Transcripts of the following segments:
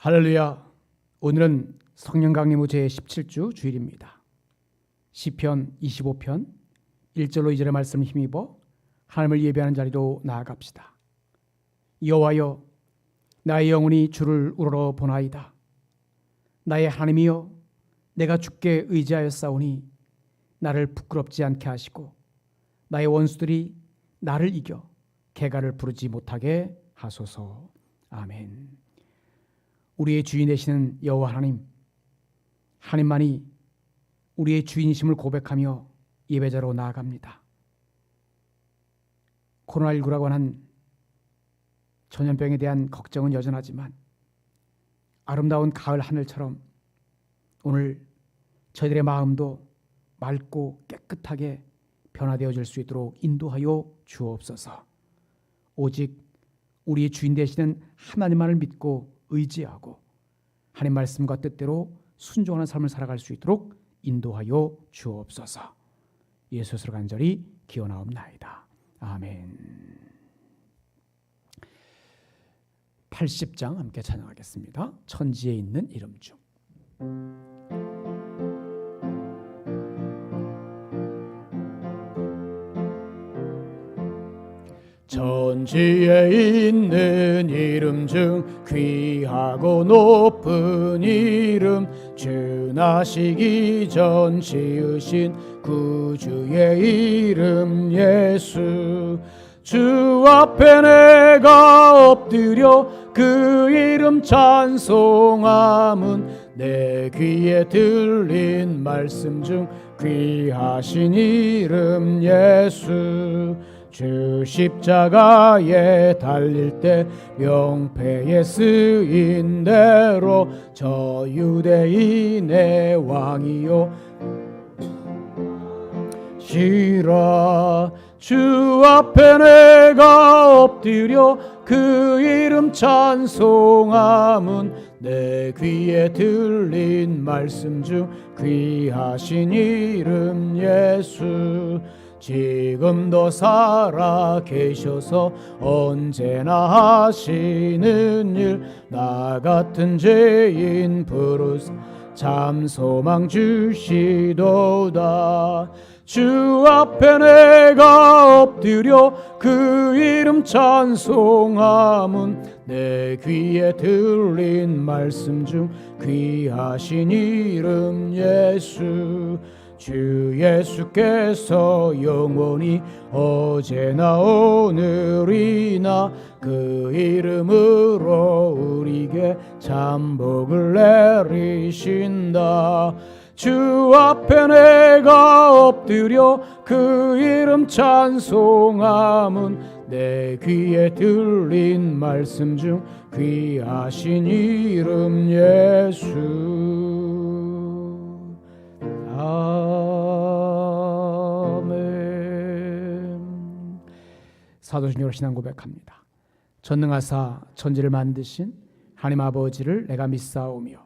할렐루야. 오늘은 성령 강림후 제17주 주일입니다. 시편 25편 1절로 2절의 말씀을 힘입어 하나님을 예배하는 자리로 나아갑시다. 여호와여, 나의 영혼이 주를 우러러 보나이다. 나의 하나님이여, 내가 주께 의지하였사오니 나를 부끄럽지 않게 하시고 나의 원수들이 나를 이겨 개가를 부르지 못하게 하소서. 아멘. 우리의 주인 되시는 여호와 하나님만이 우리의 주인이심을 고백하며 예배자로 나아갑니다. 코로나19라고 하는 전염병에 대한 걱정은 여전하지만 아름다운 가을 하늘처럼 오늘 저희들의 마음도 맑고 깨끗하게 변화되어질 수 있도록 인도하여 주옵소서. 오직 우리의 주인 되시는 하나님만을 믿고 의지하고 하나님 말씀과 뜻대로 순종하는 삶을 살아갈 수 있도록 인도하여 주옵소서. 예수스로 간절히 기원하옵나이다. 아멘. 80장 함께 찬양하겠습니다. 천지에 있는 이름 중. 천지에 있는 이름 중 귀하고 높은 이름, 주 나시기 전 지으신 구주의 이름 예수. 주 앞에 내가 엎드려 그 이름 찬송함은 내 귀에 들린 말씀 중 귀하신 이름 예수. 주 십자가에 달릴 때 명패에 쓰인 대로 저 유대인의 왕이요 시라. 주 앞에 내가 엎드려 그 이름 찬송함은 내 귀에 들린 말씀 중 귀하신 이름 예수. 지금도 살아 계셔서 언제나 하시는 일, 나 같은 죄인 부르사 참 소망 주시도다. 주 앞에 내가 엎드려 그 이름 찬송함은 내 귀에 들린 말씀 중 귀하신 이름 예수. 주 예수께서 영원히 어제나 오늘이나 그 이름으로 우리에게 참 복을 내리신다. 주 앞에 내가 엎드려 그 이름 찬송함은 내 귀에 들린 말씀 중 귀하신 이름 예수. 아멘. 사도신경으로 신앙 고백합니다. 전능하사 천지를 만드신 하나님 아버지를 내가 믿사오며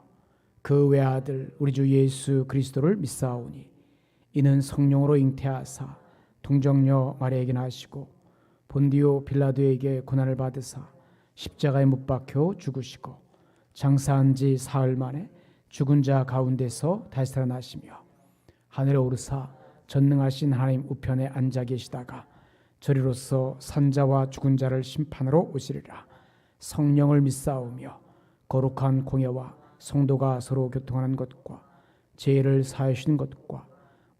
그 외아들 우리 주 예수 그리스도를 믿사오니 이는 성령으로 잉태하사 동정녀 마리아에게 나시고 본디오 빌라도에게 고난을 받으사 십자가에 못 박혀 죽으시고 장사한 지 사흘 만에 죽은 자 가운데서 다시 살아나시며 하늘에 오르사 전능하신 하나님 우편에 앉아 계시다가 저리로서 산자와 죽은 자를 심판하러 오시리라. 성령을 믿사오며 거룩한 공예와 성도가 서로 교통하는 것과 죄를 사하여 주시는 것과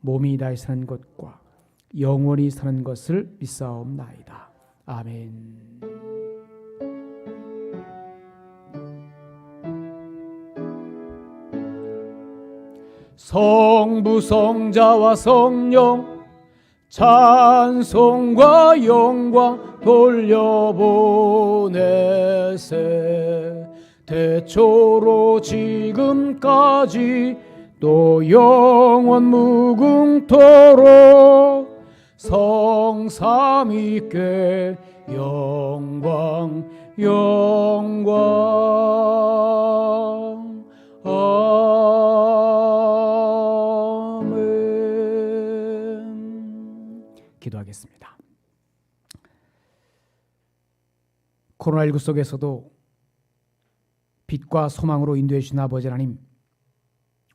몸이 다시 사는 것과 영원히 사는 것을 믿사옵나이다. 아멘. 성부 성자와 성령 찬송과 영광 돌려보내세. 태초로 지금까지 또 영원 무궁토록 성삼위께 영광 영광. 기도하겠습니다. 코로나19 속에서도 빛과 소망으로 인도해 주신 아버지 하나님,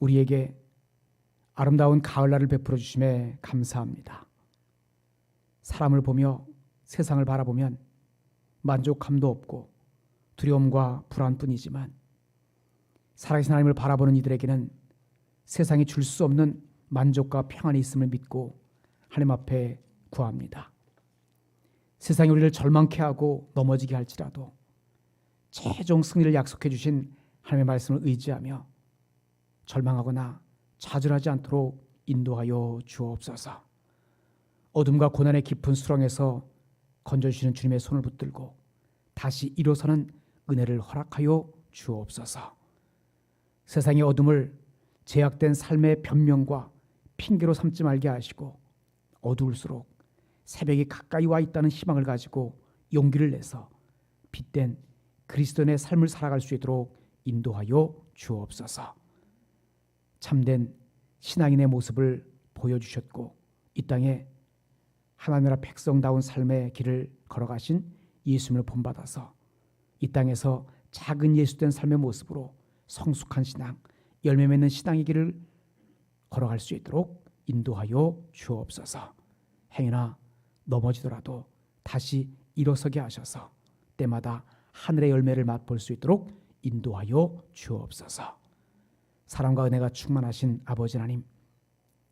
우리에게 아름다운 가을날을 베풀어 주심에 감사합니다. 사람을 보며 세상을 바라보면 만족함도 없고 두려움과 불안뿐이지만 살아계신 하나님을 바라보는 이들에게는 세상이 줄 수 없는 만족과 평안이 있음을 믿고 하나님 앞에 구합니다. 세상이 우리를 절망케 하고 넘어지게 할지라도 최종 승리를 약속해 주신 하나님의 말씀을 의지하며 절망하거나 좌절하지 않도록 인도하여 주옵소서. 어둠과 고난의 깊은 수렁에서 건져주시는 주님의 손을 붙들고 다시 일어서는 은혜를 허락하여 주옵소서. 세상의 어둠을 제약된 삶의 변명과 핑계로 삼지 말게 하시고 어두울수록 새벽이 가까이 와 있다는 희망을 가지고 용기를 내서 빛된 그리스도인의 삶을 살아갈 수 있도록 인도하여 주옵소서. 참된 신앙인의 모습을 보여주셨고 이 땅에 하나님 나라 백성다운 삶의 길을 걸어가신 예수님을 본받아서 이 땅에서 작은 예수된 삶의 모습으로 성숙한 신앙, 열매 맺는 신앙의 길을 걸어갈 수 있도록 인도하여 주옵소서. 행여나 넘어지더라도 다시 일어서게 하셔서 때마다 하늘의 열매를 맛볼 수 있도록 인도하여 주옵소서. 사랑과 은혜가 충만하신 아버지 하나님,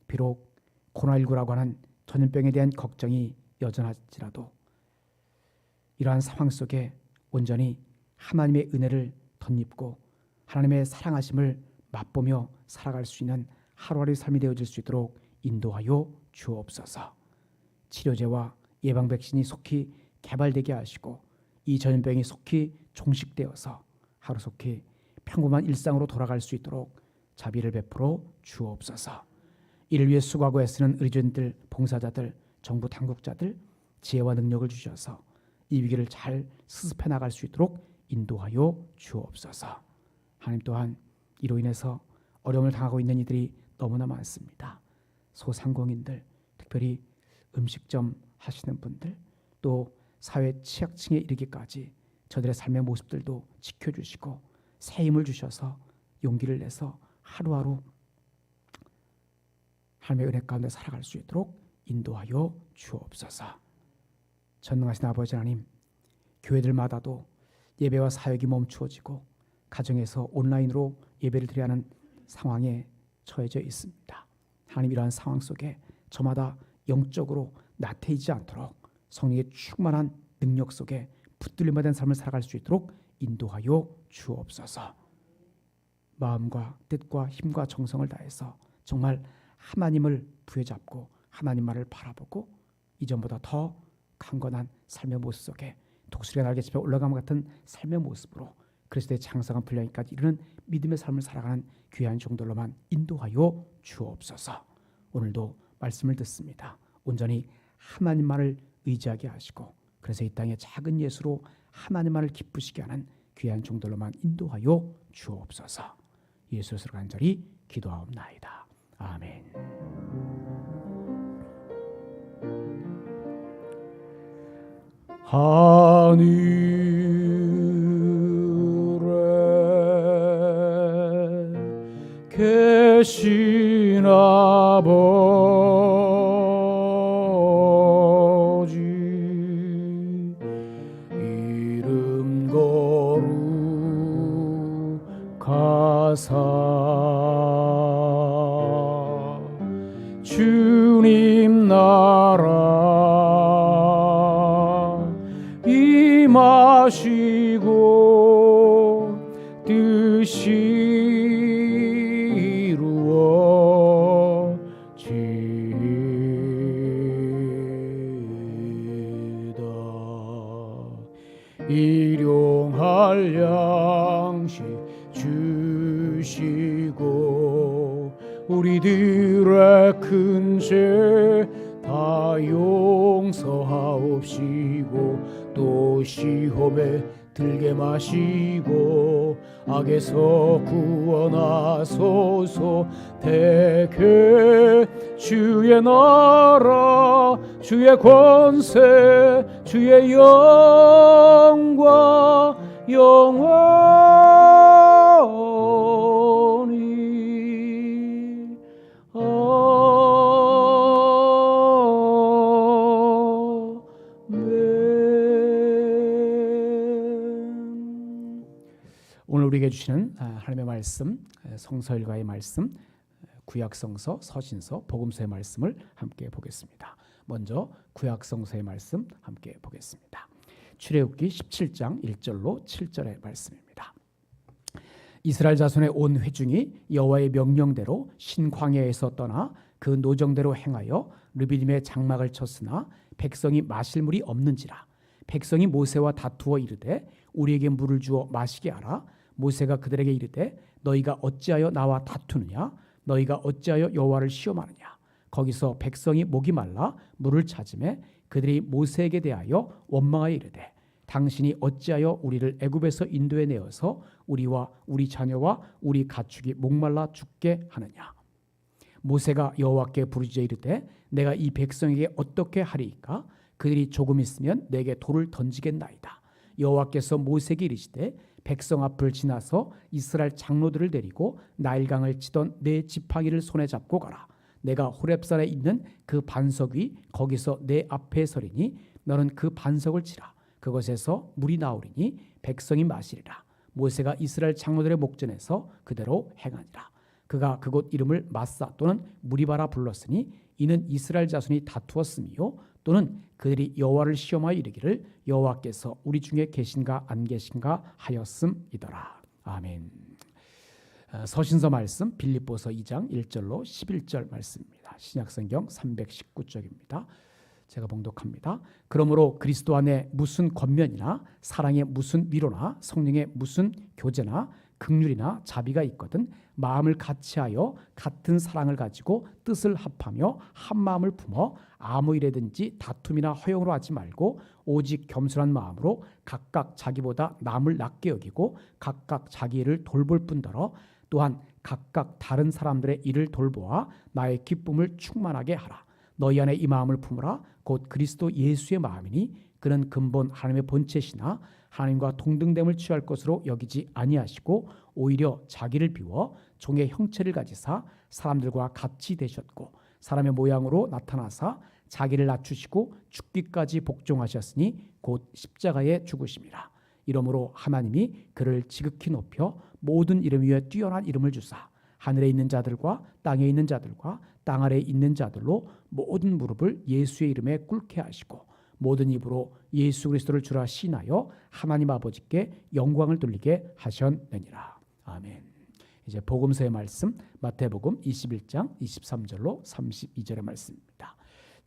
비록 코로나19라고 하는 전염병에 대한 걱정이 여전할지라도 이러한 상황 속에 온전히 하나님의 은혜를 덧입고 하나님의 사랑하심을 맛보며 살아갈 수 있는 하루하루의 삶이 되어질 수 있도록 인도하여 주옵소서. 치료제와 예방 백신이 속히 개발되게 하시고 이 전염병이 속히 종식되어서 하루속히 평범한 일상으로 돌아갈 수 있도록 자비를 베풀어 주옵소서. 이를 위해 수고하고 애쓰는 의료진들, 봉사자들, 정부 당국자들 지혜와 능력을 주셔서 이 위기를 잘 수습해 나갈 수 있도록 인도하여 주옵소서. 하나님 또한 이로 인해서 어려움을 당하고 있는 이들이 너무나 많습니다. 소상공인들, 특별히 음식점 하시는 분들, 또 사회 취약층에 이르기까지 저들의 삶의 모습들도 지켜주시고 새 힘을 주셔서 용기를 내서 하루하루 하나님의 은혜 가운데 살아갈 수 있도록 인도하여 주옵소서. 전능하신 아버지 하나님, 교회들마다도 예배와 사역이 멈추어지고 가정에서 온라인으로 예배를 드려야 하는 상황에 처해져 있습니다. 하나님, 이러한 상황 속에 저마다 영적으로 나태해지지 않도록 성령의 충만한 능력 속에 붙들림받은 삶을 살아갈 수 있도록 인도하여 주옵소서. 마음과 뜻과 힘과 정성을 다해서 정말 하나님을 부여잡고 하나님 말을 바라보고 이전보다 더 강건한 삶의 모습 속에 독수리가 날개집에 올라감 같은 삶의 모습으로 그리스도의 장성한 분량까지 이르는 믿음의 삶을 살아가는 귀한 종들로만 인도하여 주옵소서. 오늘도 말씀을 듣습니다. 온전히 하나님만을 의지하게 하시고 그래서 이 땅의 작은 예수로 하나님만을 기쁘시게 하는 귀한 종들로만 인도하여 주옵소서. 예수를 간절히 기도하옵나이다. 아멘. 하늘에 계신 아버지, 이름 거룩하사 주님 나라 임하시고 뜻이 이루어지이다. 일용할 양식 주시고 우리들의 큰 죄 다 용서하옵시고 또 시험에 들게 마시고 악에서 구원하소서. 대개 주의 나라 주의 권세 주의 영광 영원 우리에게 주시는 하나님의 말씀, 성서일과의 말씀, 구약성서, 서신서, 복음서의 말씀을 함께 보겠습니다. 먼저 구약성서의 말씀 함께 보겠습니다. 출애굽기 17장 1절로 7절의 말씀입니다. 이스라엘 자손의 온 회중이 여호와의 명령대로 신광야에서 떠나 그 노정대로 행하여 르비딤의 장막을 쳤으나 백성이 마실 물이 없는지라. 백성이 모세와 다투어 이르되 우리에게 물을 주어 마시게 하라. 모세가 그들에게 이르되 너희가 어찌하여 나와 다투느냐? 너희가 어찌하여 여호와를 시험하느냐? 거기서 백성이 목이 말라 물을 찾으매 그들이 모세에게 대하여 원망하여 이르되 당신이 어찌하여 우리를 애굽에서 인도해 내어서 우리와 우리 자녀와 우리 가축이 목말라 죽게 하느냐? 모세가 여호와께 부르짖어 이르되 내가 이 백성에게 어떻게 하리이까? 그들이 조금 있으면 내게 돌을 던지겠나이다. 여호와께서 모세에게 이르시되 백성 앞을 지나서 이스라엘 장로들을 데리고 나일강을 치던 내 지팡이를 손에 잡고 가라. 내가 호렙산에 있는 그 반석 위 거기서 내 앞에 서리니 너는 그 반석을 치라. 그것에서 물이 나오리니 백성이 마시리라. 모세가 이스라엘 장로들의 목전에서 그대로 행하니라. 그가 그곳 이름을 마사 또는 무리바라 불렀으니 이는 이스라엘 자손이 다투었음이요 또는 그들이 여호와를 시험하여 이르기를 여호와께서 우리 중에 계신가 안 계신가 하였음이더라. 아멘. 서신서 말씀 빌립보서 2장 1절로 11절 말씀입니다. 신약성경 319쪽입니다. 제가 봉독합니다. 그러므로 그리스도 안에 무슨 권면이나 사랑의 무슨 위로나 성령의 무슨 교제나 긍휼이나 자비가 있거든 마음을 같이하여 같은 사랑을 가지고 뜻을 합하며 한 마음을 품어 아무 일에든지 다툼이나 허용으로 하지 말고 오직 겸손한 마음으로 각각 자기보다 남을 낮게 여기고 각각 자기 일을 돌볼 뿐더러 또한 각각 다른 사람들의 일을 돌보아 나의 기쁨을 충만하게 하라. 너희 안에 이 마음을 품으라. 곧 그리스도 예수의 마음이니 그는 근본 하나님의 본체시나 하나님과 동등됨을 취할 것으로 여기지 아니하시고 오히려 자기를 비워 종의 형체를 가지사 사람들과 같이 되셨고 사람의 모양으로 나타나사 자기를 낮추시고 죽기까지 복종하셨으니 곧 십자가에 죽으심이라. 이러므로 하나님이 그를 지극히 높여 모든 이름 위에 뛰어난 이름을 주사 하늘에 있는 자들과 땅에 있는 자들과 땅 아래에 있는 자들로 모든 무릎을 예수의 이름에 꿇게 하시고 모든 입으로 예수 그리스도를 주라 시인하여 하나님 아버지께 영광을 돌리게 하셨느니라. 아멘. 이제 복음서의 말씀 마태복음 21장 23절로 32절의 말씀입니다.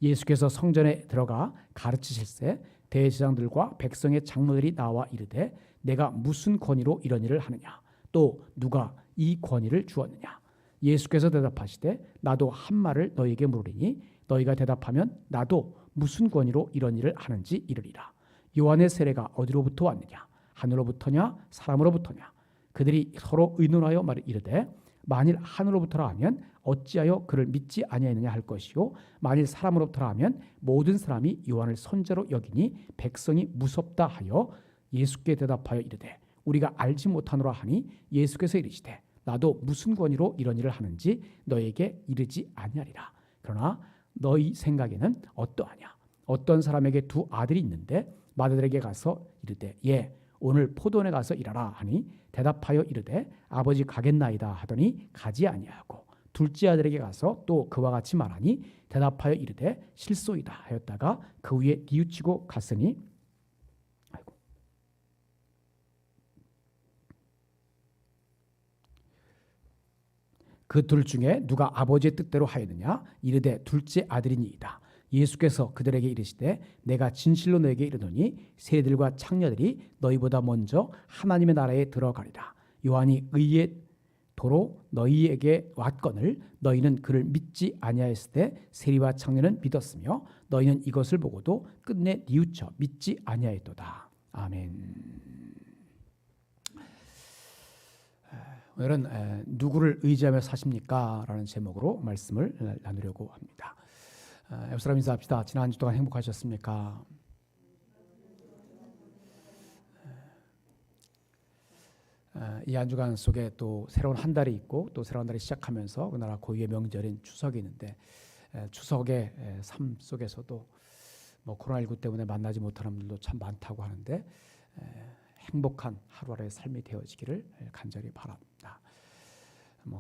예수께서 성전에 들어가 가르치실새 대제사장들과 백성의 장로들이 나와 이르되 내가 무슨 권위로 이런 일을 하느냐? 또 누가 이 권위를 주었느냐? 예수께서 대답하시되 나도 한 말을 너희에게 물으리니 너희가 대답하면 나도 무슨 권위로 이런 일을 하는지 이르리라. 요한의 세례가 어디로부터 왔느냐? 하늘로부터냐 사람으로부터냐? 그들이 서로 의논하여 이르되 만일 하늘로부터라 하면 어찌하여 그를 믿지 아니하느냐 할 것이요 만일 사람으로부터라 하면 모든 사람이 요한을 선자로 여기니 백성이 무섭다 하여 예수께 대답하여 이르되 우리가 알지 못하노라 하니 예수께서 이르시되 나도 무슨 권위로 이런 일을 하는지 너에게 이르지 아니하리라. 그러나 너희 생각에는 어떠하냐? 어떤 사람에게 두 아들이 있는데 맏아들에게 가서 이르되 예 오늘 포도원에 가서 일하라 하니 대답하여 이르되 아버지 가겠나이다 하더니 가지 아니하고 둘째 아들에게 가서 또 그와 같이 말하니 대답하여 이르되 실소이다 하였다가 그 위에 뉘우치고 갔으니 그 둘 중에 누가 아버지의 뜻대로 하였느냐? 이르되 둘째 아들이니이다. 예수께서 그들에게 이르시되 내가 진실로 너에게 이르노니 세리들과 창녀들이 너희보다 먼저 하나님의 나라에 들어가리라. 요한이 의의 도로 너희에게 왔거늘 너희는 그를 믿지 아니하였을 때 세리와 창녀는 믿었으며 너희는 이것을 보고도 끝내 뉘우쳐 믿지 아니하였도다. 아멘. 오늘은 누구를 의지하며 사십니까? 라는 제목으로 말씀을 나누려고 합니다. 옆 사람 인사합시다. 지난 한 주 동안 행복하셨습니까? 이 한 주간 속에 또 새로운 한 달이 있고 또 새로운 달이 시작하면서 우리나라 고유의 명절인 추석이 있는데 추석의 삶 속에서도 뭐 코로나19 때문에 만나지 못하는 분들도 참 많다고 하는데 행복한 하루하루의 삶이 되어지기를 간절히 바랍니다.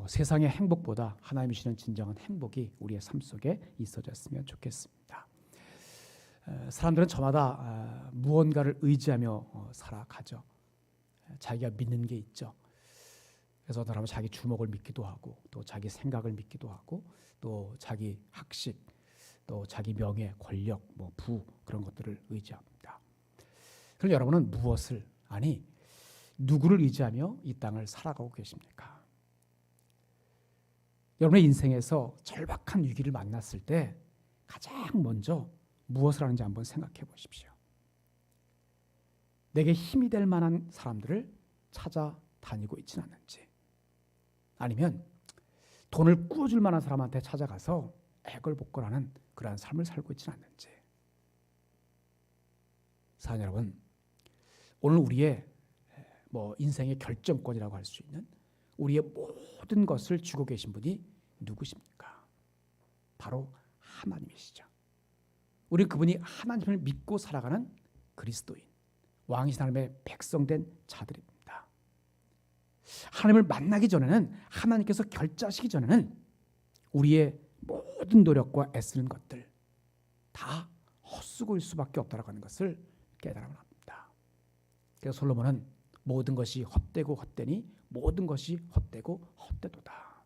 세상의 행복보다 하나님이 주시는 진정한 행복이 우리의 삶 속에 있어졌으면 좋겠습니다. 사람들은 저마다 무언가를 의지하며 살아가죠. 자기가 믿는 게 있죠. 그래서 어떤 사람은 자기 주먹을 믿기도 하고, 또 자기 생각을 믿기도 하고, 또 자기 학식, 또 자기 명예, 권력, 부 그런 것들을 의지합니다. 그럼 여러분은 무엇을, 아니 누구를 의지하며 이 땅을 살아가고 계십니까? 여러분의 인생에서 절박한 위기를 만났을 때 가장 먼저 무엇을 하는지 한번 생각해 보십시오. 내게 힘이 될 만한 사람들을 찾아다니고 있지는 않는지, 아니면 돈을 꾸어줄 만한 사람한테 찾아가서 애걸복걸하는 그러한 삶을 살고 있지는 않는지. 사랑 여러분, 오늘 우리의 인생의 결정권이라고 할 수 있는 우리의 모든 것을 주고 계신 분이 누구십니까? 바로 하나님이시죠. 우리는 그분이 하나님을 믿고 살아가는 그리스도인, 왕이신 하나님의 백성된 자들입니다. 하나님을 만나기 전에는, 하나님께서 결정하시기 전에는 우리의 모든 노력과 애쓰는 것들 다 헛수고일 수밖에 없다라고 하는 것을 깨달아야 합니다. 그래서 솔로몬은 모든 것이 헛되고 헛되니 모든 것이 헛되고 헛되도다.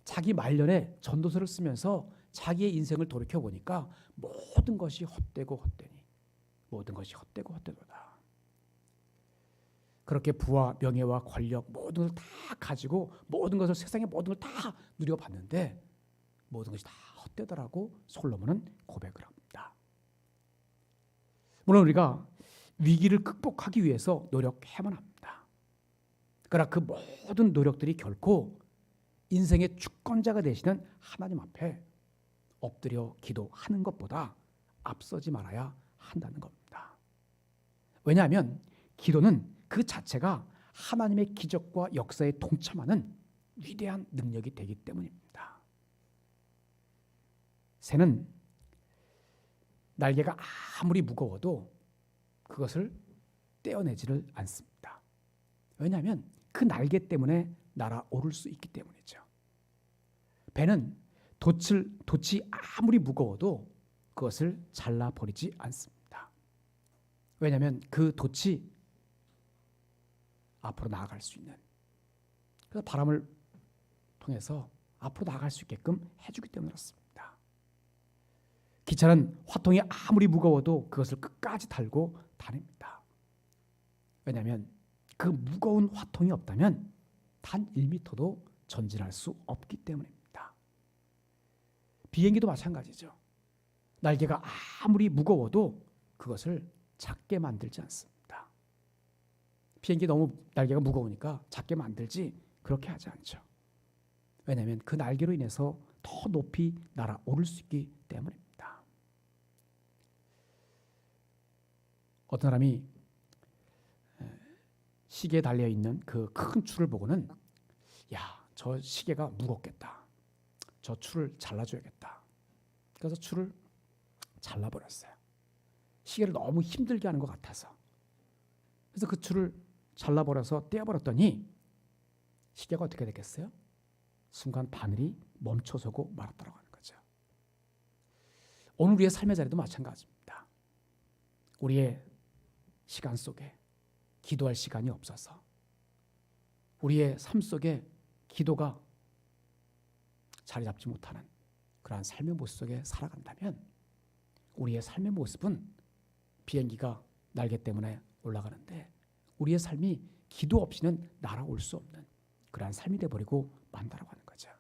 자기 말년에 전도서를 쓰면서 자기의 인생을 돌이켜 보니까 모든 것이 헛되고 헛되니 모든 것이 헛되고 헛되도다. 그렇게 부와 명예와 권력 모든 것을 다 가지고 모든 것을, 세상의 모든 걸 다 누려봤는데 모든 것이 다 헛되더라고 솔로몬은 고백을 합니다. 물론 우리가 위기를 극복하기 위해서 노력해야만 합니다. 그러나 그 모든 노력들이 결코 인생의 주권자가 되시는 하나님 앞에 엎드려 기도하는 것보다 앞서지 말아야 한다는 겁니다. 왜냐하면 기도는 그 자체가 하나님의 기적과 역사에 동참하는 위대한 능력이 되기 때문입니다. 새는 날개가 아무리 무거워도 그것을 떼어내지를 않습니다. 왜냐하면 그 날개 때문에 날아오를 수 있기 때문이죠. 배는 돛이 아무리 무거워도 그것을 잘라버리지 않습니다. 왜냐하면 그 돛이 앞으로 나아갈 수 있는, 그래서 바람을 통해서 앞으로 나아갈 수 있게끔 해주기 때문에 그렇습니다. 기차는 화통이 아무리 무거워도 그것을 끝까지 달고 다닙니다. 왜냐하면 그 무거운 화통이 없다면 단 1m도 전진할 수 없기 때문입니다. 비행기도 마찬가지죠. 날개가 아무리 무거워도 그것을 작게 만들지 않습니다. 비행기 너무 날개가 무거우니까 작게 만들지 그렇게 하지 않죠. 왜냐하면 그 날개로 인해서 더 높이 날아오를 수 있기 때문입니다. 어떤 사람이 시계에 달려있는 그 큰 줄을 보고는 저 시계가 무겁겠다. 저 줄을 잘라줘야겠다. 그래서 줄을 잘라버렸어요. 시계를 너무 힘들게 하는 것 같아서. 그래서 그 줄을 잘라버려서 떼어버렸더니 시계가 어떻게 됐겠어요? 순간 바늘이 멈춰서고 말았다고 하는 거죠. 오늘 우리의 삶의 자리도 마찬가지입니다. 우리의 시간 속에 기도할 시간이 없어서 우리의 삶 속에 기도가 자리 잡지 못하는 그러한 삶의 모습 속에 살아간다면 우리의 삶의 모습은 비행기가 날개 때문에 올라가는데 우리의 삶이 기도 없이는 날아올 수 없는 그러한 삶이 되어버리고 만다라고 하는 거죠.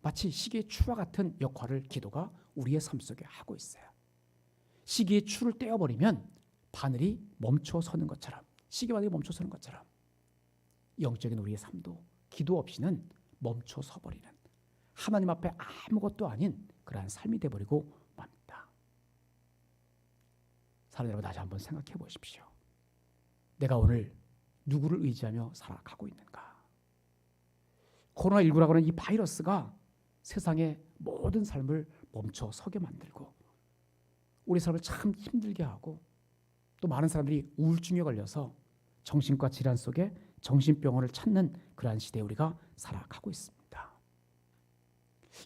마치 시계의 추와 같은 역할을 기도가 우리의 삶 속에 하고 있어요. 시계의 추를 떼어버리면 바늘이 멈춰서는 것처럼, 시계 바늘이 멈춰서는 것처럼 영적인 우리의 삶도 기도 없이는 멈춰서버리는 하나님 앞에 아무것도 아닌 그러한 삶이 되어버리고 맙니다. 사랑하는 여러분, 다시 한번 생각해 보십시오. 내가 오늘 누구를 의지하며 살아가고 있는가? 코로나19라고 하는 이 바이러스가 세상의 모든 삶을 멈춰서게 만들고 우리 삶을 참 힘들게 하고 또 많은 사람들이 우울증에 걸려서 정신과 질환 속에 정신병원을 찾는 그러한 시대에 우리가 살아가고 있습니다.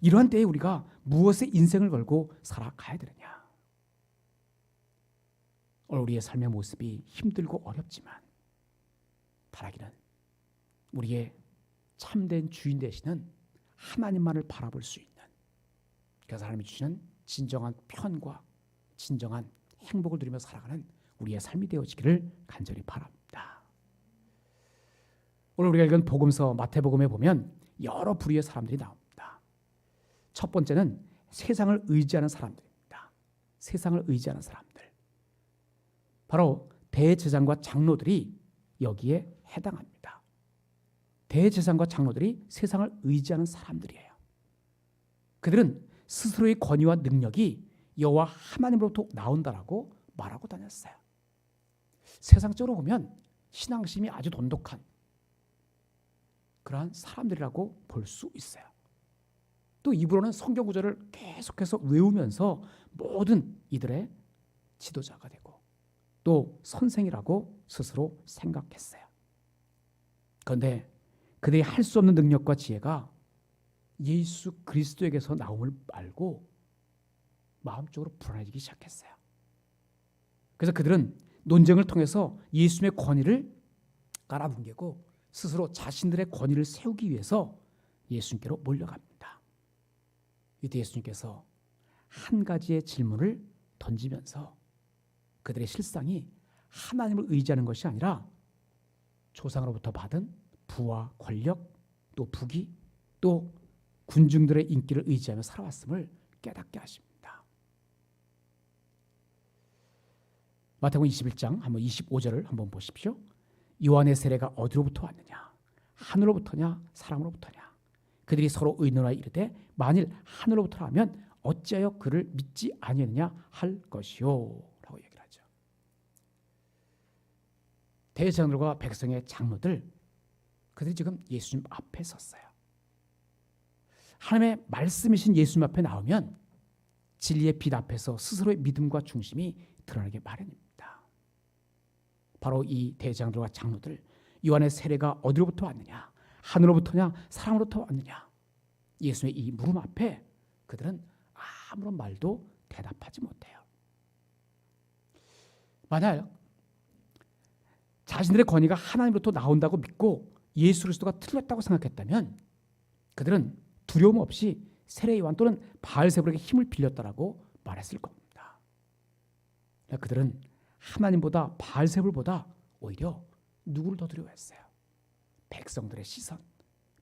이러한 때에 우리가 무엇에 인생을 걸고 살아가야 되느냐? 오늘 우리의 삶의 모습이 힘들고 어렵지만 바라기는 우리의 참된 주인 되시는 하나님만을 바라볼 수 있는, 그래서 하나님이 주시는 진정한 편과 진정한 행복을 누리며 살아가는 우리의 삶이 되어지기를 간절히 바랍니다. 오늘 우리가 읽은 복음서 마태복음에 보면 여러 부류의 사람들이 나옵니다. 첫 번째는 세상을 의지하는 사람들입니다. 세상을 의지하는 사람들. 바로 대제사장과 장로들이 여기에 해당합니다. 대제사장과 장로들이 세상을 의지하는 사람들이에요. 그들은 스스로의 권위와 능력이 여호와 하나님으로부터 나온다라고 말하고 다녔어요. 세상적으로 보면 신앙심이 아주 돈독한 그러한 사람들이라고 볼 수 있어요. 또 입으로는 성경 구절을 계속해서 외우면서 모든 이들의 지도자가 되고 또 선생이라고 스스로 생각했어요. 그런데 그들이 할 수 없는 능력과 지혜가 예수 그리스도에게서 나옴을 알고 마음적으로 불안해지기 시작했어요. 그래서 그들은 논쟁을 통해서 예수님의 권위를 깔아뭉개고 스스로 자신들의 권위를 세우기 위해서 예수님께로 몰려갑니다. 이때 예수님께서 한 가지의 질문을 던지면서 그들의 실상이 하나님을 의지하는 것이 아니라 조상으로부터 받은 부와 권력, 또 부귀, 또 군중들의 인기를 의지하며 살아왔음을 깨닫게 하십니다. 마태복음 21장 한번 25절을 한번 보십시오. 요한의 세례가 어디로부터 왔느냐? 하늘로부터냐? 사람으로부터냐? 그들이 서로 의논하여 이르되 만일 하늘로부터라면 어찌하여 그를 믿지 아니하느냐 할 것이요 라고 얘기를 하죠. 대제사장들과 백성의 장로들, 그들이 지금 예수님 앞에 섰어요. 하나님의 말씀이신 예수님 앞에 나오면 진리의 빛 앞에서 스스로의 믿음과 중심이 드러나게 마련입니다. 바로 이 대제사장들과 장로들, 요한의 세례가 어디로부터 왔느냐? 하늘로부터냐? 사람으로부터 왔느냐? 예수님의 이 물음 앞에 그들은 아무런 말도 대답하지 못해요. 만약 자신들의 권위가 하나님으로부터 나온다고 믿고 예수 그리스도가 틀렸다고 생각했다면 그들은 두려움 없이 세례 요한 또는 바알세불에게 힘을 빌렸다라고 말했을 겁니다. 그들은 하나님보다 바알세불보다 오히려 누구를 더 두려워했어요? 백성들의 시선,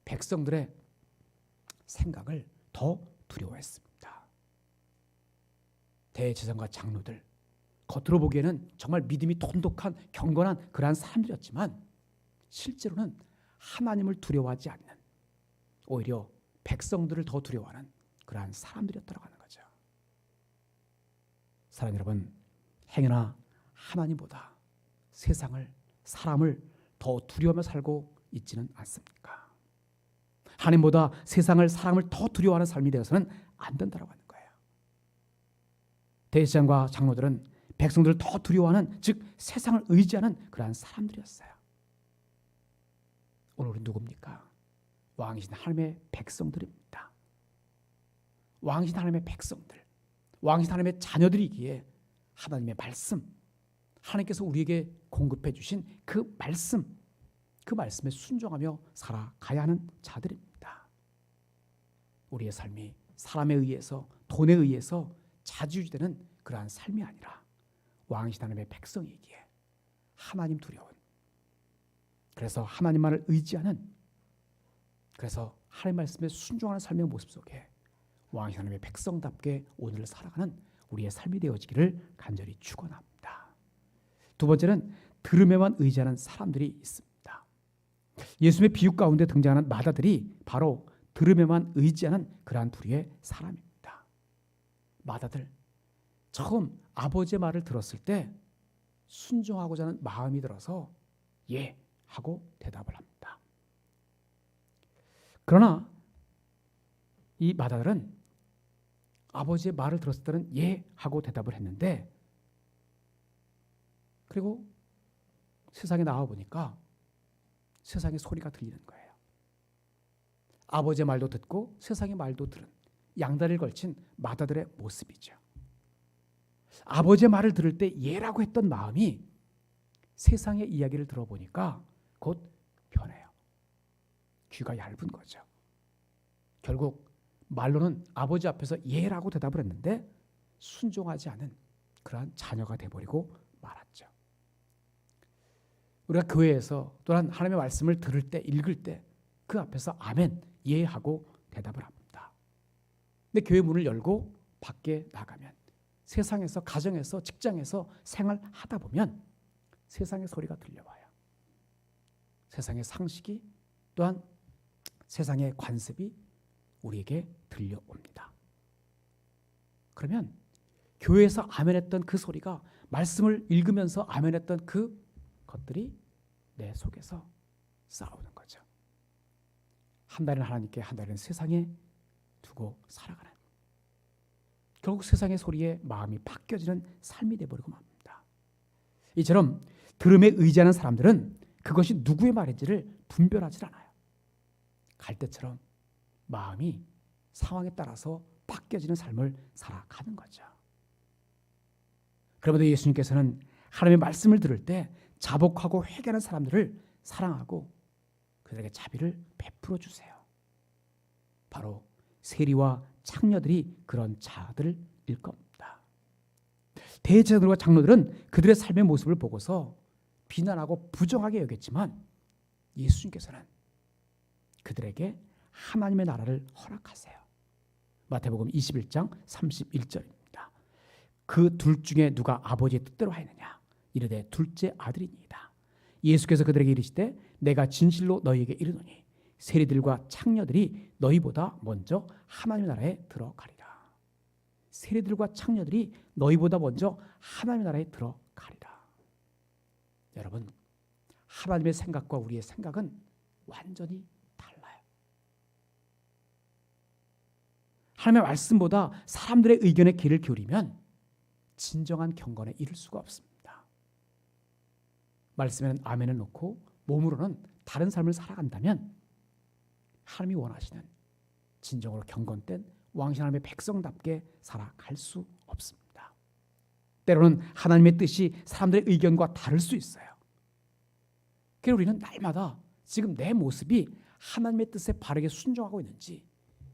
백성들의 생각을 더 두려워했습니다. 대제사장과 장로들, 겉으로 보기에는 정말 믿음이 돈독한 경건한 그러한 사람들이었지만 실제로는 하나님을 두려워하지 않는, 오히려 백성들을 더 두려워하는 그러한 사람들이었다고 하는 거죠. 사랑 여러분, 행여나 하나님보다 세상을, 사람을 더 두려워하며 살고 있지는 않습니까? 하나님보다 세상을, 사람을 더 두려워하는 삶이 되어서는 안 된다고 하는 거예요. 대제사장과 장로들은 백성들을 더 두려워하는, 즉 세상을 의지하는 그러한 사람들이었어요. 오늘 우리 누굽니까? 왕이신 하나님의 백성들입니다. 왕이신 하나님의 백성들, 왕이신 하나님의 자녀들이기에 하나님의 말씀, 하나님께서 우리에게 공급해 주신 그 말씀, 그 말씀에 순종하며 살아가야 하는 자들입니다. 우리의 삶이 사람에 의해서, 돈에 의해서 자주유지되는 그러한 삶이 아니라 왕이신 하나님의 백성이기에 하나님 두려운, 그래서 하나님만을 의지하는, 그래서 하나님 말씀에 순종하는 삶의 모습 속에 왕이신 하나님의 백성답게 오늘을 살아가는 우리의 삶이 되어지기를 간절히 축원합니다. 두 번째는 들음에만 의지하는 사람들이 있습니다. 예수님의 비유 가운데 등장하는 마다들이 바로 들음에만 의지하는 그러한 부류의 사람입니다. 마다들, 처음 아버지의 말을 들었을 때 순종하고자 하는 마음이 들어서 예 하고 대답을 합니다. 그러나 이 마다들은 아버지의 말을 들었을 때는 예 하고 대답을 했는데 그리고 세상에 나와 보니까 세상의 소리가 들리는 거예요. 아버지의 말도 듣고 세상의 말도 들은 양다리를 걸친 마다들의 모습이죠. 아버지의 말을 들을 때 예라고 했던 마음이 세상의 이야기를 들어보니까 곧 변해요. 귀가 얇은 거죠. 결국 말로는 아버지 앞에서 예라고 대답을 했는데 순종하지 않은 그러한 자녀가 돼버리고 말았죠. 우리가 교회에서 또한 하나님의 말씀을 들을 때, 읽을 때 그 앞에서 아멘, 예하고 대답을 합니다. 근데 교회 문을 열고 밖에 나가면, 세상에서, 가정에서, 직장에서 생활하다 보면 세상의 소리가 들려와요. 세상의 상식이, 또한 세상의 관습이 우리에게 들려옵니다. 그러면 교회에서 아멘했던 그 소리가, 말씀을 읽으면서 아멘했던 그 것들이 내 속에서 싸우는 거죠. 한 달은 하나님께, 한 달은 세상에 두고 살아가는, 결국 세상의 소리에 마음이 바뀌어지는 삶이 되어버리고 맙니다. 이처럼 들음에 의지하는 사람들은 그것이 누구의 말인지를 분별하지 않아요. 갈대처럼 마음이 상황에 따라서 바뀌어지는 삶을 살아가는 거죠. 그러므로 예수님께서는 하나님의 말씀을 들을 때 자복하고 회개하는 사람들을 사랑하고 그들에게 자비를 베풀어 주세요. 바로 세리와 창녀들이 그런 자들일 겁니다. 대제사장들과 장로들은 그들의 삶의 모습을 보고서 비난하고 부정하게 여겼지만 예수님께서는 그들에게 하나님의 나라를 허락하세요. 마태복음 21장 31절입니다. 그 둘 중에 누가 아버지의 뜻대로 하였느냐? 이르되 둘째 아들이니이다. 예수께서 그들에게 이르시되 내가 진실로 너희에게 이르노니 세리들과 창녀들이 너희보다 먼저 하나님의 나라에 들어가리라. 세리들과 창녀들이 너희보다 먼저 하나님의 나라에 들어가리라. 여러분, 하나님의 생각과 우리의 생각은 완전히 달라요. 하나님의 말씀보다 사람들의 의견에 귀를 기울이면 진정한 경건에 이를 수가 없습니다. 말씀에는 아멘을 놓고 몸으로는 다른 삶을 살아간다면 하나님이 원하시는 진정으로 경건된 왕신 하나님의 백성답게 살아갈 수 없습니다. 때로는 하나님의 뜻이 사람들의 의견과 다를 수 있어요. 그래서 우리는 날마다 지금 내 모습이 하나님의 뜻에 바르게 순종하고 있는지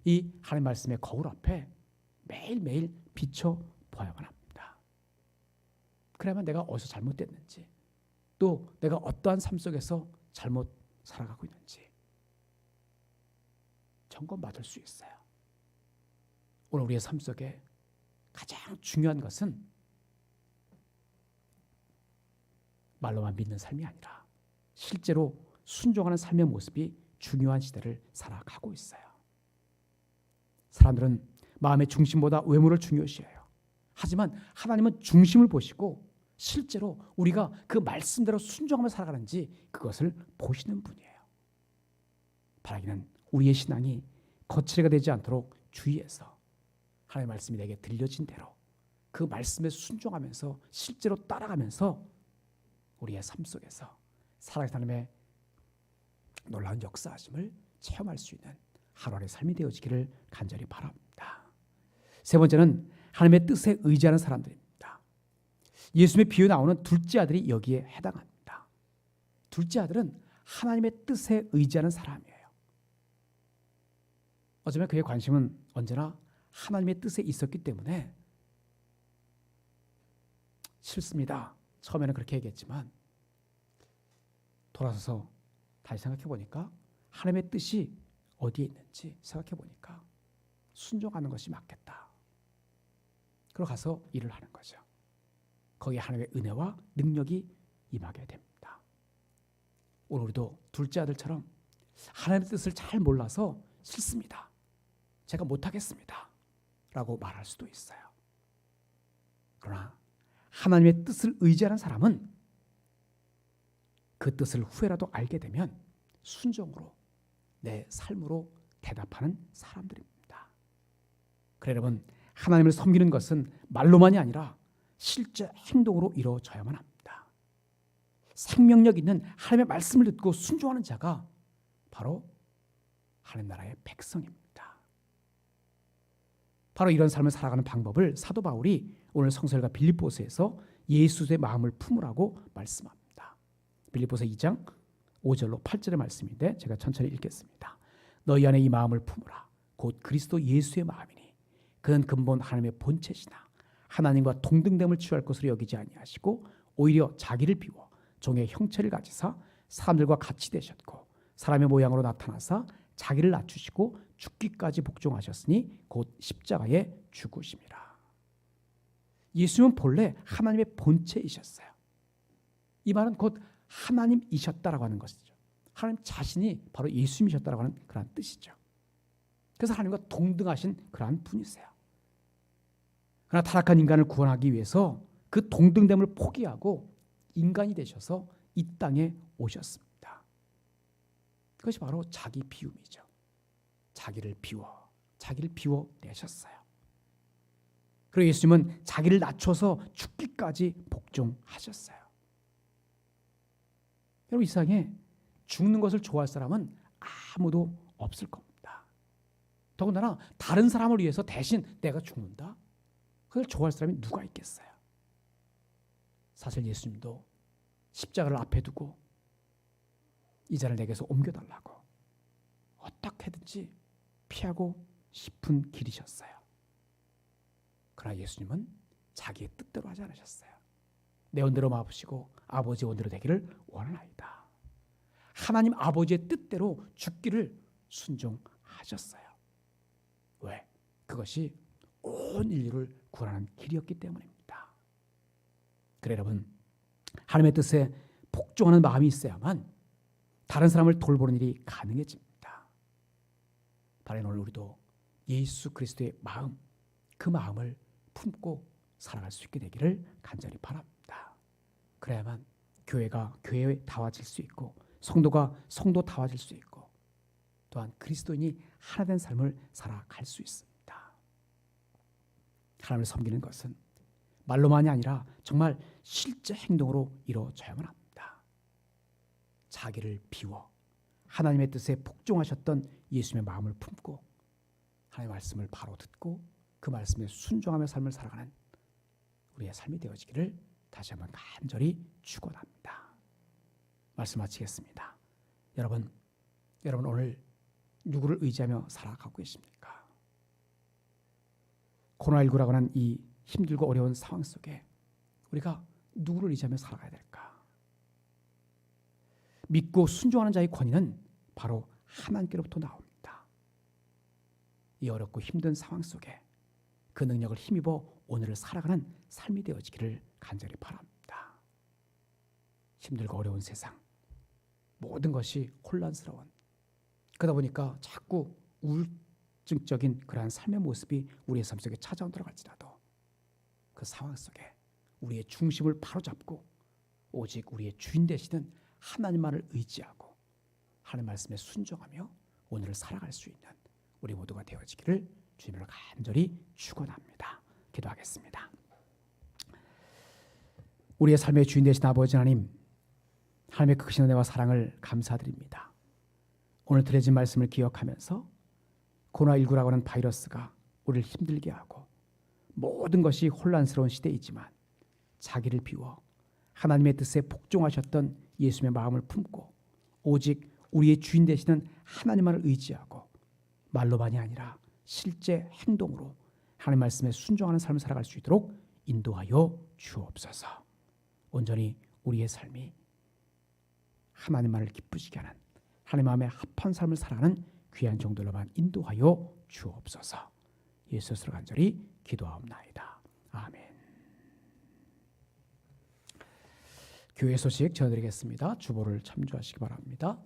이 하나님의 말씀의 거울 앞에 매일매일 비춰보아야만 합니다. 그래야만 내가 어디서 잘못됐는지, 또 내가 어떠한 삶 속에서 잘못 살아가고 있는지 점검받을 수 있어요. 오늘 우리의 삶 속에 가장 중요한 것은 말로만 믿는 삶이 아니라 실제로 순종하는 삶의 모습이 중요한 시대를 살아가고 있어요. 사람들은 마음의 중심보다 외모를 중요시해요. 하지만 하나님은 중심을 보시고 실제로 우리가 그 말씀대로 순종하며 살아가는지 그것을 보시는 분이에요. 바라기는 우리의 신앙이 거칠게 되지 않도록 주의해서 하나님의 말씀이 내게 들려진 대로 그 말씀에 순종하면서 실제로 따라가면서 우리의 삶 속에서 살아가는 하나님의 놀라운 역사하심을 체험할 수 있는 하루하루의 삶이 되어지기를 간절히 바랍니다. 세 번째는 하나님의 뜻에 의지하는 사람들입니다. 예수님의 비유에 나오는 둘째 아들이 여기에 해당합니다. 둘째 아들은 하나님의 뜻에 의지하는 사람이에요. 어쩌면 그의 관심은 언제나 하나님의 뜻에 있었기 때문에 싫습니다. 처음에는 그렇게 얘기했지만 돌아서서 다시 생각해 보니까 하나님의 뜻이 어디에 있는지 생각해 보니까 순종하는 것이 맞겠다. 그러고 가서 일을 하는 거죠. 거기에 하나님의 은혜와 능력이 임하게 됩니다. 오늘 우리도 둘째 아들처럼 하나님의 뜻을 잘 몰라서 싫습니다. 제가 못하겠습니다. 라고 말할 수도 있어요. 그러나 하나님의 뜻을 의지하는 사람은 그 뜻을 후회라도 알게 되면 순종으로 내 삶으로 대답하는 사람들입니다. 그래 여러분, 하나님을 섬기는 것은 말로만이 아니라 실제 행동으로 이루어져야만 합니다. 생명력 있는 하나님의 말씀을 듣고 순종하는 자가 바로 하나님 나라의 백성입니다. 바로 이런 삶을 살아가는 방법을 사도 바울이 오늘 성서일가 빌립보서에서 예수의 마음을 품으라고 말씀합니다. 빌립보서 2장 5절로 8절의 말씀인데 제가 천천히 읽겠습니다. 너희 안에 이 마음을 품으라. 곧 그리스도 예수의 마음이니 그는 근본 하나님의 본체시나 하나님과 동등됨을 취할 것으로 여기지 아니하시고 오히려 자기를 비워 종의 형체를 가지사 사람들과 같이 되셨고 사람의 모양으로 나타나사 자기를 낮추시고 죽기까지 복종하셨으니 곧 십자가에 죽으심이라. 예수님은 본래 하나님의 본체이셨어요. 이 말은 곧 하나님이셨다라고 하는 것이죠. 하나님 자신이 바로 예수님이셨다라고 하는 그런 뜻이죠. 그래서 하나님과 동등하신 그러한 분이세요. 그러나 타락한 인간을 구원하기 위해서 그 동등됨을 포기하고 인간이 되셔서 이 땅에 오셨습니다. 그것이 바로 자기 비움이죠. 자기를 비워 내셨어요. 그리고 예수님은 자기를 낮춰서 죽기까지 복종하셨어요. 여러분, 이 세상에 죽는 것을 좋아할 사람은 아무도 없을 겁니다. 더군다나 다른 사람을 위해서 대신 내가 죽는다? 그걸 좋아할 사람이 누가 있겠어요? 사실 예수님도 십자가를 앞에 두고 이 자를 내게서 옮겨달라고 어떻게든지 피하고 싶은 길이셨어요. 그러나 예수님은 자기의 뜻대로 하지 않으셨어요. 내 원대로 마옵시고 아버지의 원대로 되기를 원하나이다. 하나님 아버지의 뜻대로 죽기를 순종하셨어요. 왜? 그것이 온 인류를 구원하는 길이었기 때문입니다. 그래 여러분, 하나님의 뜻에 복종하는 마음이 있어야만 다른 사람을 돌보는 일이 가능해집니다. 바로 오늘 우리도 예수 그리스도의 마음, 그 마음을 품고 살아갈 수 있게 되기를 간절히 바랍니다. 그래야만 교회가 교회다워질 수 있고 성도가 성도다워질 수 있고 또한 그리스도인이 하나 된 삶을 살아갈 수 있습니다. 하나님을 섬기는 것은 말로만이 아니라 정말 실제 행동으로 이루어져야만 합니다. 자기를 비워 하나님의 뜻에 복종하셨던 예수님의 마음을 품고 하나님의 말씀을 바로 듣고 그 말씀에 순종하며 삶을 살아가는 우리의 삶이 되어지기를 다시 한번 간절히 축원합니다. 말씀 마치겠습니다. 여러분 오늘 누구를 의지하며 살아가고 계십니까? 코로나19라고 하는 이 힘들고 어려운 상황 속에 우리가 누구를 의지하며 살아가야 될까? 믿고 순종하는 자의 권위는 바로 하나님께로부터 나옵니다. 이 어렵고 힘든 상황 속에 그 능력을 힘입어 오늘을 살아가는 삶이 되어지기를 간절히 바랍니다. 힘들고 어려운 세상, 모든 것이 혼란스러운, 그러다 보니까 자꾸 우울증적인 그러한 삶의 모습이 우리의 삶 속에 찾아오더라갈지라도 그 상황 속에 우리의 중심을 바로잡고 오직 우리의 주인 되시는 하나님만을 의지하고 하나님 말씀에 순종하며 오늘을 살아갈 수 있는 우리 모두가 되어지기를 주님을 간절히 축원합니다. 기도하겠습니다. 우리의 삶의 주인 되신 아버지 하나님, 하나님의 크신 은혜와 사랑을 감사드립니다. 오늘 드려진 말씀을 기억하면서 코로나19라고 하는 바이러스가 우리를 힘들게 하고 모든 것이 혼란스러운 시대이지만 자기를 비워 하나님의 뜻에 복종하셨던 예수님의 마음을 품고 오직 우리의 주인 되시는 하나님만을 의지하고 말로만이 아니라 실제 행동으로 하나님 말씀에 순종하는 삶을 살아갈 수 있도록 인도하여 주옵소서. 온전히 우리의 삶이 하나님만을 기쁘시게 하는 하나님 마음에 합한 삶을 살아가는 귀한 종들로만 인도하여 주옵소서. 예수로 간절히 기도하옵나이다. 아멘. 교회 소식 전해드리겠습니다. 주보를 참조하시기 바랍니다.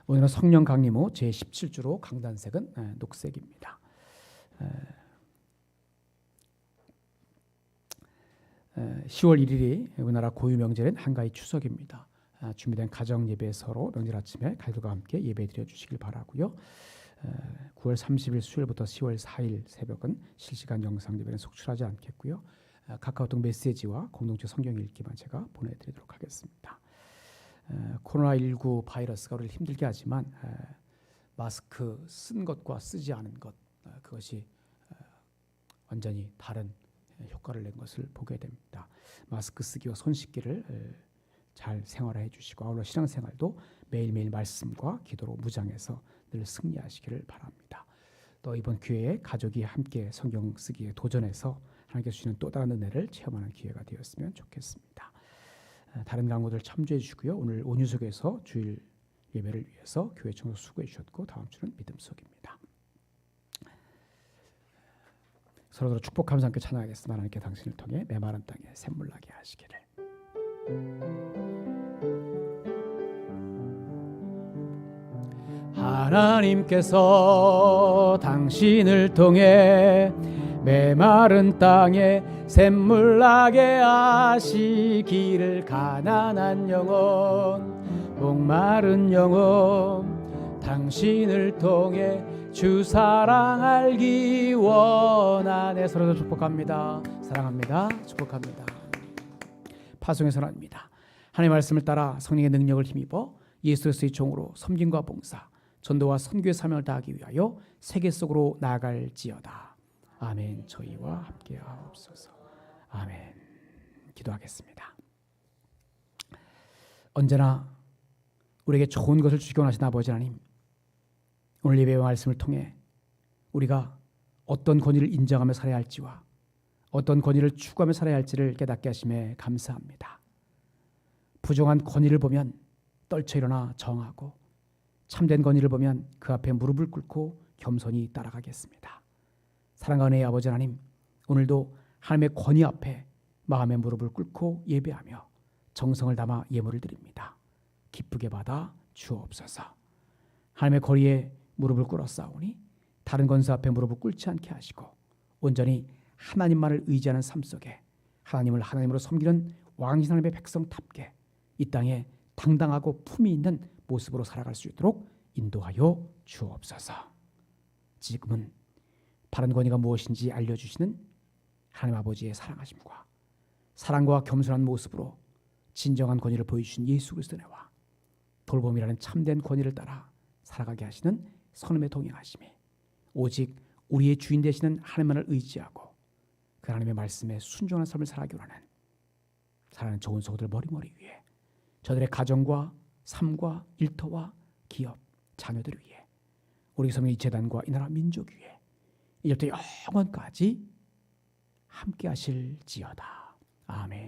오늘은 성령 강림후 제17주로 강단색은 녹색입니다. 10월 1일이 우리나라 고유명절인 한가위 추석입니다. 준비된 가정 예배서로 명절 아침에 가족과 함께 예배 드려 주시길 바라고요. 9월 30일 수요일부터 10월 4일 새벽은 실시간 영상 예배는 속출하지 않겠고요. 카카오톡 메시지와 공동체 성경 읽기만 제가 보내드리도록 하겠습니다. 코로나19 바이러스가 우리를 힘들게 하지만 마스크 쓴 것과 쓰지 않은 것 그것이 완전히 다른 효과를 낸 것을 보게 됩니다. 마스크 쓰기와 손 씻기를 잘 생활해 주시고 아울러 신앙생활도 매일매일 말씀과 기도로 무장해서 늘 승리하시기를 바랍니다. 또 이번 기회에 가족이 함께 성경 쓰기에 도전해서 하나님께서 주시는 또 다른 은혜를 체험하는 기회가 되었으면 좋겠습니다. 다른 강호들 참조해 주시고요. 오늘 온유석에서 주일 예배를 위해서 교회 청소 수고해 주셨고 다음 주는 믿음 속입니다. 서로서로 축복 감사 함께 찬양하겠습니다. 하나님께 당신을 통해 메마른 땅에 샘물 나게 하시기를. 하나님께서 당신을 통해 메마른 땅에 샘물 나게 하시기를. 가난한 영혼 목마른 영혼 당신을 통해 주 사랑 알기 원하네. 서로 축복합니다. 사랑합니다. 축복합니다. 파송의 선언입니다. 하나님의 말씀을 따라 성령의 능력을 힘입어 예수 그리스도의 종으로 섬김과 봉사, 전도와 선교의 사명을 다하기 위하여 세계 속으로 나아갈지어다. 아멘. 저희와 함께하옵소서. 아멘. 기도하겠습니다. 언제나 우리에게 좋은 것을 주시기 원하시는 아버지 하나님, 오늘 예배의 말씀을 통해 우리가 어떤 권위를 인정하며 살아야 할지와 어떤 권위를 추구하며 살아야 할지를 깨닫게 하심에 감사합니다. 부정한 권위를 보면 떨쳐 일어나 정하고 참된 권위를 보면 그 앞에 무릎을 꿇고 겸손히 따라가겠습니다. 사랑과 은혜의 아버지 하나님, 오늘도 하나님의 권위 앞에 마음의 무릎을 꿇고 예배하며 정성을 담아 예물을 드립니다. 기쁘게 받아 주옵소서. 하나님의 거리에 무릎을 꿇었사오니 다른 권세 앞에 무릎을 꿇지 않게 하시고 온전히 하나님만을 의지하는 삶 속에 하나님을 하나님으로 섬기는 왕이신 하나님의 백성답게 이 땅에 당당하고 품위 있는 모습으로 살아갈 수 있도록 인도하여 주옵소서. 지금은 바른 권위가 무엇인지 알려주시는 하나님 아버지의 사랑하심과 사랑과 겸손한 모습으로 진정한 권위를 보여주신 예수 그리스도의 은혜와 돌봄이라는 참된 권위를 따라 살아가게 하시는 선음에 동행하심이 오직 우리의 주인 되시는 하나님만을 의지하고 그 하나님의 말씀에 순종하는 삶을 살아가기 원하는 사랑하는 좋은 성도들 머리머리 위에 저들의 가정과 삶과 일터와 기업, 자녀들 위해 우리 성의 재단과 이 나라 민족 위에 이제부터 영원까지 함께 하실지어다. 아멘.